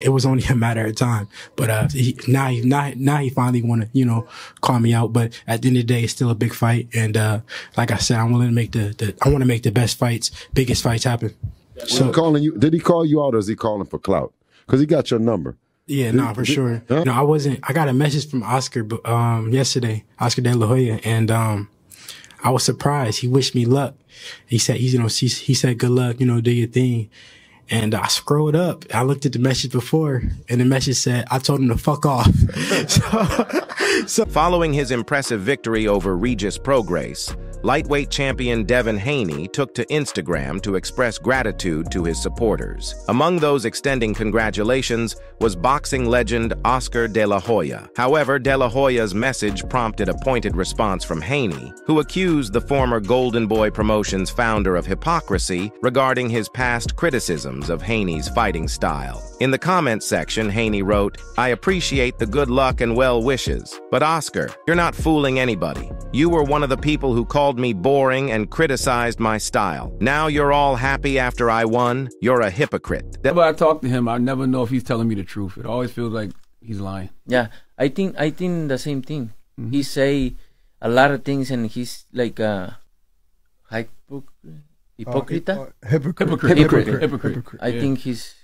It was only a matter of time. But now he finally want to, you know, call me out. But at the end of the day, it's still a big fight. And like I said, I'm willing to make I want to make the best fights, biggest fights happen. So calling you, did he call you out or is he calling for clout? Because he got your number. Yeah, no, for sure. Huh? No, I got a message from Oscar yesterday, Oscar De La Hoya, and I was surprised. He wished me luck. He said, he said, good luck, you know, do your thing. And I scrolled up. I looked at the message before, and the message said, I told him to fuck off. Following his impressive victory over Regis Prograis, lightweight champion Devin Haney took to Instagram to express gratitude to his supporters. Among those extending congratulations was boxing legend Oscar De La Hoya. However, De La Hoya's message prompted a pointed response from Haney, who accused the former Golden Boy Promotions founder of hypocrisy regarding his past criticisms of Haney's fighting style. In the comments section, Haney wrote, "I appreciate the good luck and well wishes, but Oscar, you're not fooling anybody. You were one of the people who called me boring and criticized my style. Now you're all happy after I won? You're a hypocrite." Whenever I talk to him, I never know if he's telling me the truth. It always feels like he's lying. Yeah, I think the same thing. Mm-hmm. He say a lot of things and he's like hypocrite. I think he's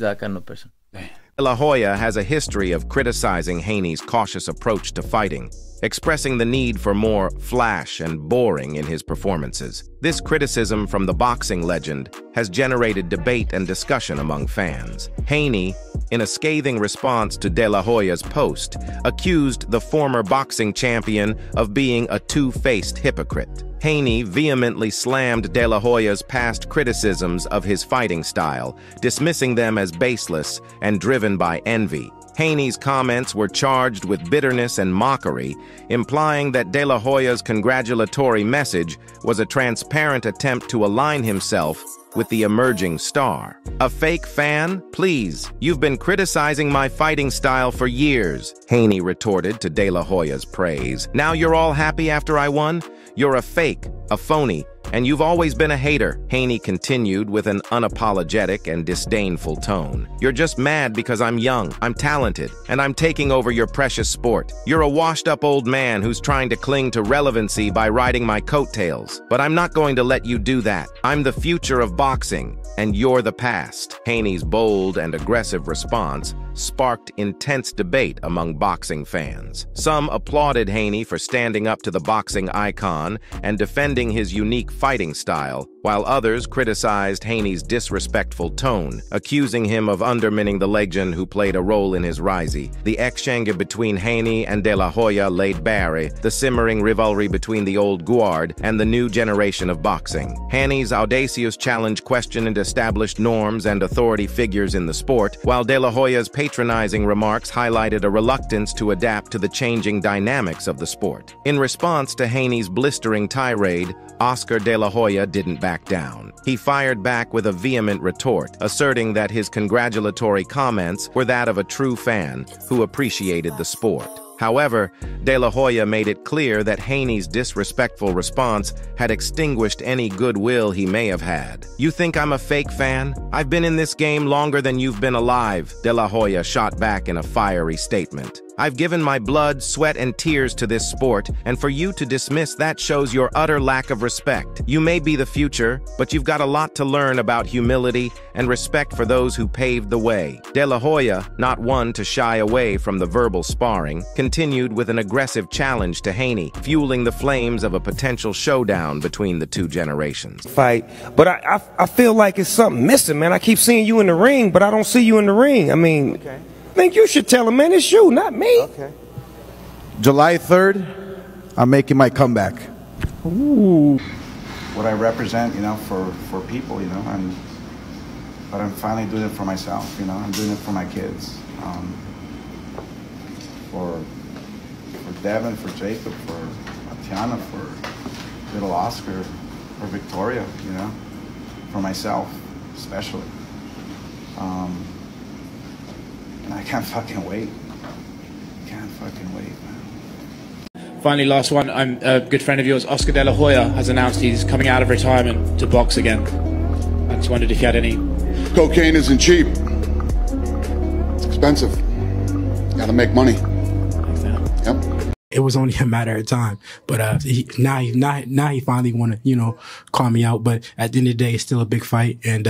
that kind of person. De La Hoya has a history of criticizing Haney's cautious approach to fighting, expressing the need for more flash and boring in his performances. This criticism from the boxing legend has generated debate and discussion among fans. Haney, in a scathing response to De La Hoya's post, accused the former boxing champion of being a two-faced hypocrite. Haney vehemently slammed De La Hoya's past criticisms of his fighting style, dismissing them as baseless and driven by envy. Haney's comments were charged with bitterness and mockery, implying that De La Hoya's congratulatory message was a transparent attempt to align himself with the emerging star. "A fake fan? Please, you've been criticizing my fighting style for years," Haney retorted to De La Hoya's praise. "Now you're all happy after I won? You're a fake, a phony, and you've always been a hater," Haney continued with an unapologetic and disdainful tone. "You're just mad because I'm young, I'm talented, and I'm taking over your precious sport. You're a washed-up old man who's trying to cling to relevancy by riding my coattails. But I'm not going to let you do that. I'm the future of boxing, and you're the past." Haney's bold and aggressive response sparked intense debate among boxing fans. Some applauded Haney for standing up to the boxing icon and defending his unique fighting style, while others criticized Haney's disrespectful tone, accusing him of undermining the legend who played a role in his rising. The exchange between Haney and De La Hoya laid bare the simmering rivalry between the old guard and the new generation of boxing. Haney's audacious challenge questioned established norms and authority figures in the sport, while De La Hoya's patronizing remarks highlighted a reluctance to adapt to the changing dynamics of the sport. In response to Haney's blistering tirade, Oscar De La Hoya didn't back down. He fired back with a vehement retort, asserting that his congratulatory comments were that of a true fan who appreciated the sport. However, De La Hoya made it clear that Haney's disrespectful response had extinguished any goodwill he may have had. "You think I'm a fake fan? I've been in this game longer than you've been alive," De La Hoya shot back in a fiery statement. "I've given my blood, sweat, and tears to this sport, and for you to dismiss that shows your utter lack of respect. You may be the future, but you've got a lot to learn about humility and respect for those who paved the way." De La Hoya, not one to shy away from the verbal sparring, continued with an aggressive challenge to Haney, fueling the flames of a potential showdown between the two generations. Fight, but I feel like it's something missing, man. I keep seeing you in the ring, but I don't see you in the ring. I mean, okay. I think you should tell him, man, it's you, not me. Okay. July 3rd, I'm making my comeback. Ooh. What I represent, you know, for people, you know, but I'm finally doing it for myself, you know. I'm doing it for my kids, for Devin, for Jacob, for Tatiana, for little Oscar, for Victoria, you know, for myself, especially. And I can't fucking wait. Can't fucking wait, man. Finally, last one. I'm a good friend of yours, Oscar De La Hoya, has announced he's coming out of retirement to box again. I just wondered if you had any... Cocaine isn't cheap. expensive. Got to make money. Yep. It was only a matter of time, but now he finally want to call me out. But at the end of the day, it's still a big fight, and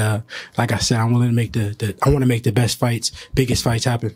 like I said, I'm willing to make I want to make the best fights, biggest fights happen.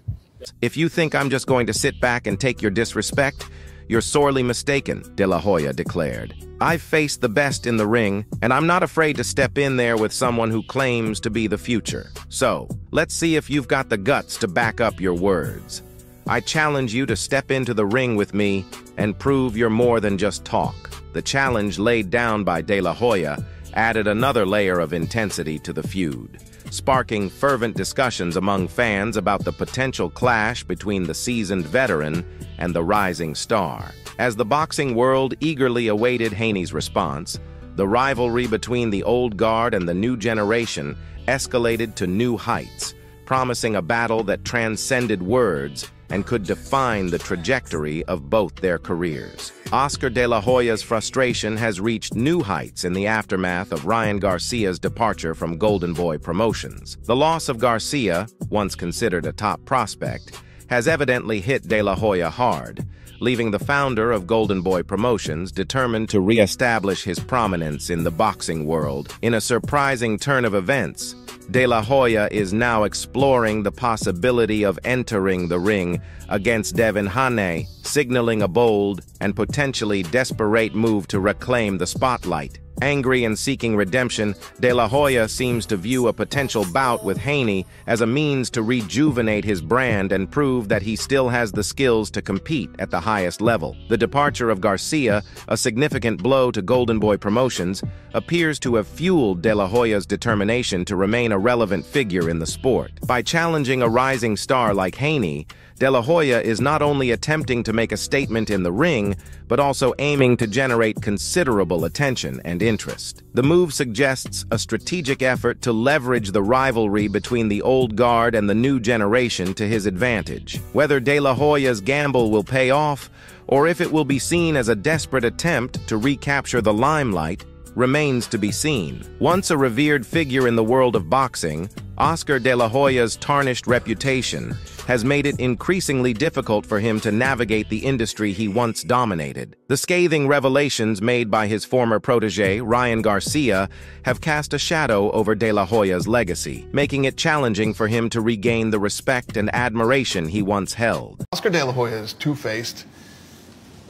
If you think I'm just going to sit back and take your disrespect, you're sorely mistaken, De La Hoya declared. I've faced the best in the ring, and I'm not afraid to step in there with someone who claims to be the future. So, let's see if you've got the guts to back up your words. I challenge you to step into the ring with me and prove you're more than just talk. The challenge laid down by De La Hoya added another layer of intensity to the feud, sparking fervent discussions among fans about the potential clash between the seasoned veteran and the rising star. As the boxing world eagerly awaited Haney's response, the rivalry between the old guard and the new generation escalated to new heights, promising a battle that transcended words and could define the trajectory of both their careers. Oscar De La Hoya's frustration has reached new heights in the aftermath of Ryan Garcia's departure from Golden Boy Promotions. The loss of Garcia, once considered a top prospect, has evidently hit De La Hoya hard, leaving the founder of Golden Boy Promotions determined to re-establish his prominence in the boxing world. In a surprising turn of events, De La Hoya is now exploring the possibility of entering the ring against Devin, Haney, signaling a bold and potentially desperate move to reclaim the spotlight. Angry and seeking redemption, De La Hoya seems to view a potential bout with Haney as a means to rejuvenate his brand and prove that he still has the skills to compete at the highest level. The departure of Garcia, a significant blow to Golden Boy Promotions, appears to have fueled De La Hoya's determination to remain a relevant figure in the sport. By challenging a rising star like Haney, De La Hoya is not only attempting to make a statement in the ring, but also aiming to generate considerable attention and interest. The move suggests a strategic effort to leverage the rivalry between the old guard and the new generation to his advantage. Whether De La Hoya's gamble will pay off, or if it will be seen as a desperate attempt to recapture the limelight, remains to be seen. Once a revered figure in the world of boxing, Oscar De La Hoya's tarnished reputation has made it increasingly difficult for him to navigate the industry he once dominated. The scathing revelations made by his former protege, Ryan Garcia, have cast a shadow over De La Hoya's legacy, making it challenging for him to regain the respect and admiration he once held. Oscar De La Hoya is two-faced.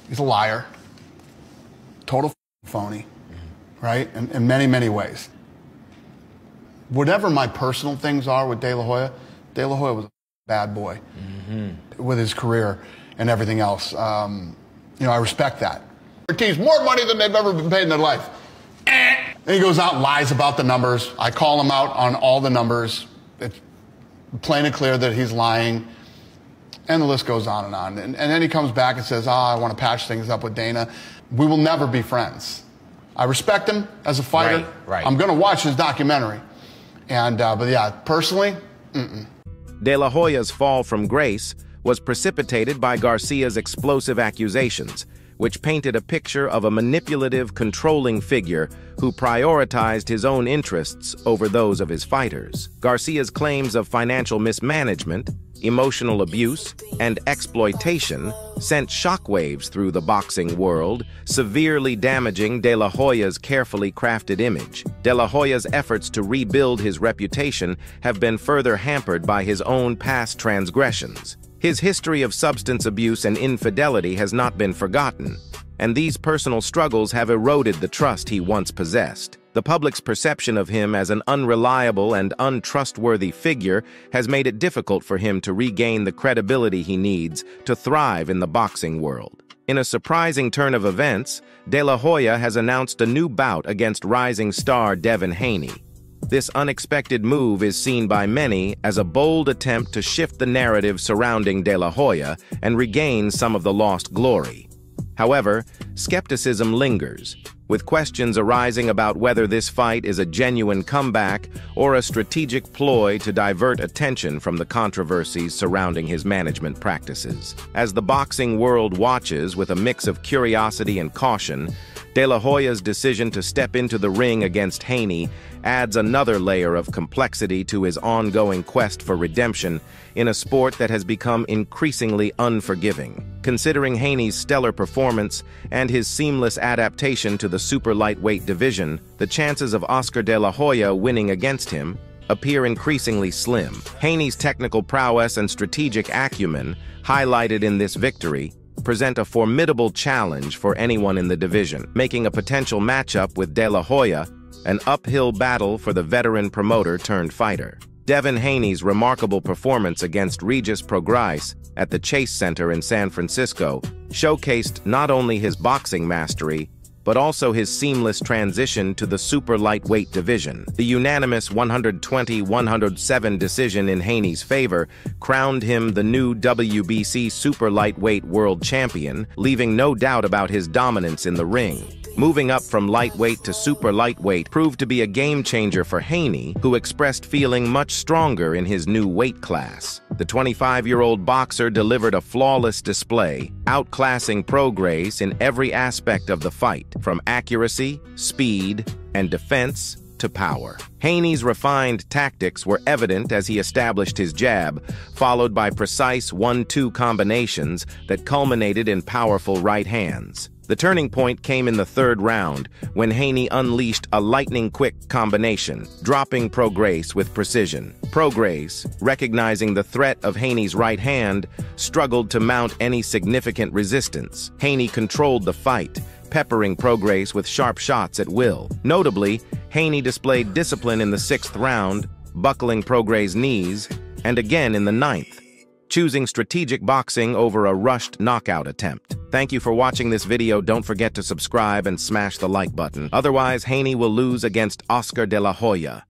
He's a liar. Total phony, right? In many, many ways. Whatever my personal things are with De La Hoya was a bad boy with his career and everything else. I respect that. Teams more money than they've ever been paid in their life. Then he goes out and lies about the numbers. I call him out on all the numbers. It's plain and clear that he's lying. And the list goes on and on. And then he comes back and says, I want to patch things up with Dana. We will never be friends. I respect him as a fighter. Right. I'm going to watch his documentary. And, but yeah, personally, De La Hoya's fall from grace was precipitated by Garcia's explosive accusations, which painted a picture of a manipulative, controlling figure who prioritized his own interests over those of his fighters. Garcia's claims of financial mismanagement, emotional abuse, and exploitation sent shockwaves through the boxing world, severely damaging De La Hoya's carefully crafted image. De La Hoya's efforts to rebuild his reputation have been further hampered by his own past transgressions. His history of substance abuse and infidelity has not been forgotten, and these personal struggles have eroded the trust he once possessed. The public's perception of him as an unreliable and untrustworthy figure has made it difficult for him to regain the credibility he needs to thrive in the boxing world. In a surprising turn of events, De La Hoya has announced a new bout against rising star Devin Haney. This unexpected move is seen by many as a bold attempt to shift the narrative surrounding De La Hoya and regain some of the lost glory. However, skepticism lingers, with questions arising about whether this fight is a genuine comeback or a strategic ploy to divert attention from the controversies surrounding his management practices. As the boxing world watches with a mix of curiosity and caution, De La Hoya's decision to step into the ring against Haney adds another layer of complexity to his ongoing quest for redemption in a sport that has become increasingly unforgiving. Considering Haney's stellar performance and his seamless adaptation to the super lightweight division, the chances of Oscar De La Hoya winning against him appear increasingly slim. Haney's technical prowess and strategic acumen, highlighted in this victory, present a formidable challenge for anyone in the division, making a potential matchup with De La Hoya an uphill battle for the veteran promoter-turned-fighter. Devin Haney's remarkable performance against Regis Prograis at the Chase Center in San Francisco showcased not only his boxing mastery, but also his seamless transition to the super lightweight division. The unanimous 120-107 decision in Haney's favor crowned him the new WBC super lightweight world champion, leaving no doubt about his dominance in the ring. Moving up from lightweight to super lightweight proved to be a game-changer for Haney, who expressed feeling much stronger in his new weight class. The 25-year-old boxer delivered a flawless display, outclassing Prograis in every aspect of the fight, from accuracy, speed, and defense to power. Haney's refined tactics were evident as he established his jab, followed by precise 1-2 combinations that culminated in powerful right hands. The turning point came in the third round, when Haney unleashed a lightning-quick combination, dropping Prograis with precision. Prograis, recognizing the threat of Haney's right hand, struggled to mount any significant resistance. Haney controlled the fight, peppering Prograis with sharp shots at will. Notably, Haney displayed discipline in the 6th round, buckling Prograis' knees, and again in the 9th, choosing strategic boxing over a rushed knockout attempt. Thank you for watching this video. Don't forget to subscribe and smash the like button. Otherwise, Haney will lose against Oscar De La Hoya.